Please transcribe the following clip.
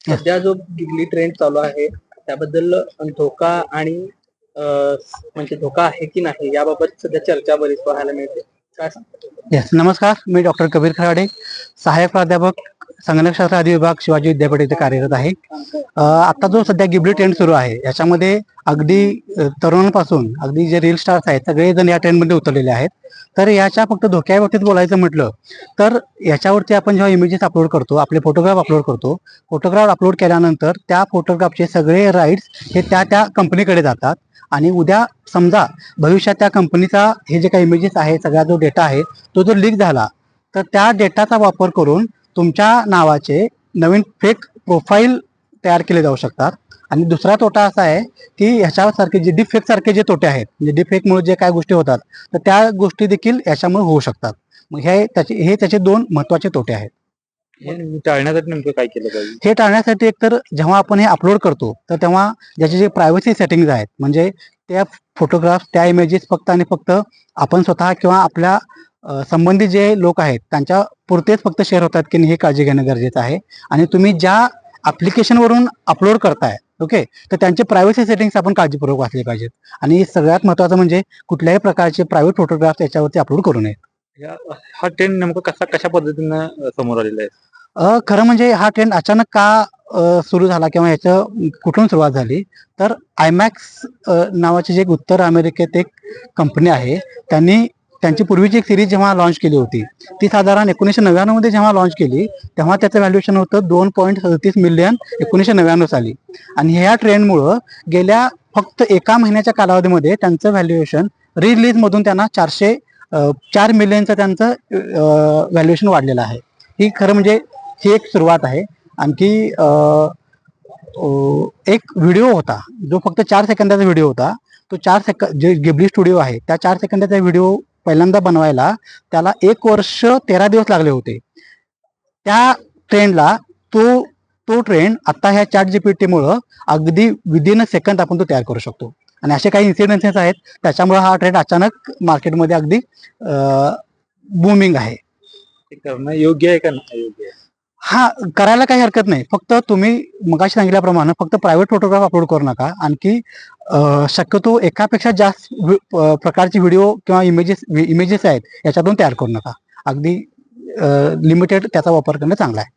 सध्या जो गिगली ट्रेंड चालू आहे त्याबद्दल धोका आणि म्हणजे धोका आहे की नाही याबाबत सध्या चर्चा बरीच पाहायला मिळते. काय सांगता? येस, नमस्कार. मी डॉक्टर कबीर खराडे, सहाय्यक प्राध्यापक, संगणकशास्त्र आदी विभाग, शिवाजी विद्यापीठ इथे कार्यरत आहे. आता जो सध्या गिबली ट्रेंड सुरू आहे याच्यामध्ये अगदी तरुणांपासून अगदी जे रील स्टार्स आहेत सगळेजण या ट्रेंडमध्ये उतरलेले आहेत. तर याच्या फक्त धोक्याबाबतीत बोलायचं म्हटलं तर याच्यावरती आपण जेव्हा इमेजेस अपलोड करतो, आपले फोटोग्राफ अपलोड करतो, फोटोग्राफ अपलोड केल्यानंतर त्या फोटोग्राफचे सगळे राईट्स हे त्या कंपनीकडे जातात आणि उद्या समजा भविष्यात त्या कंपनीचा हे जे काही इमेजेस आहे, सगळा जो डेटा आहे तो जर लीक झाला तर त्या डेटाचा वापर करून तुमच्या नावाचे नवीन फेक प्रोफाईल तयार केले जाऊ शकतात. आणि दुसरा तोटा असा आहे की ह्याच्यासारखे जे डीपफेक सारखे जे तोटे आहेत, म्हणजे डीपफेकमुळे जे काय गोष्टी होतात तर त्या गोष्टी देखील याच्यामुळे होऊ शकतात. मग हे त्याचे दोन महत्वाचे तोटे आहेत. टाळण्यासाठी नेमकं काय केलं पाहिजे? हे टाळण्यासाठी एकतर जेव्हा आपण हे अपलोड करतो तर तेव्हा ज्याचे जे प्रायव्हसी सेटिंग्ज आहेत, म्हणजे त्या फोटोग्राफ त्या इमेजेस फक्त आणि फक्त आपण स्वतः किंवा आपल्या संबंधित जे लोक आहेत त्यांच्या पुरतेच फक्त शेअर होतात की हे काळजी घेणं गरजेचं आहे. आणि तुम्ही ज्या ॲप्लिकेशनवरून अपलोड करताय ओके, तर त्यांचे प्रायव्हसी सेटिंग्स आपण काळजीपूर्वक वाचले पाहिजेत. आणि सगळ्यात महत्त्वाचं म्हणजे कुठल्याही प्रकारचे प्रायव्हेट फोटोग्राफ त्याच्यावरती अपलोड करू नयेत. हा ट्रेंड नेमकं कशा पद्धतीनं समोर आलेला आहे? खरं म्हणजे हा ट्रेंड अचानक का सुरू झाला किंवा ह्याचं कुठून सुरुवात झाली तर आयमॅक्स नावाची जे एक उत्तर अमेरिकेत एक कंपनी आहे, त्यांनी त्यांची पूर्वीची एक सिरीज जेव्हा लॉन्च केली होती ती साधारण 1999 मध्ये जेव्हा लॉन्च केली तेव्हा त्याचं व्हॅल्युएशन होतं 2.37 मिलियन 1999 साली. आणि ह्या ट्रेंडमुळं गेल्या फक्त एका महिन्याच्या कालावधीमध्ये त्यांचं व्हॅल्युएशन रिलीज मधून त्यांना 4 मिलियनचं त्यांचं व्हॅल्युएशन वाढलेलं आहे. ही खरं म्हणजे ही एक सुरुवात आहे. आणखी एक व्हिडिओ होता जो फक्त 4 सेकंदाचा व्हिडिओ होता. तो 4 सेकंद जे गिबली स्टुडिओ आहे त्या 4 सेकंदाचा व्हिडिओ पहिल्यांदा बनवायला त्याला 1 वर्ष 13 दिवस लागले होते. त्या ट्रेंडला तो ट्रेंड आता ह्या चॅट जीपीटीमुळं अगदी विदिन अ सेकंद आपण तो तयार करू शकतो. आणि असे काही इन्सिडेन्सेस आहेत त्याच्यामुळे हा ट्रेंड अचानक मार्केटमध्ये अगदी बूमिंग आहे. करणं योग्य आहे का नाही योग्य आहे? हा, करायला काही हरकत नाही. फक्त तुम्ही मगाशी सांगितल्याप्रमाणे फक्त प्रायव्हेट फोटोग्राफ अपलोड करू नका. आणखी शक्यतो एकापेक्षा जास्त प्रकारचे व्हिडिओ किंवा इमेजेस आहेत याच्यातून तयार करू नका. अगदी लिमिटेड त्याचा वापर करणं चांगला आहे.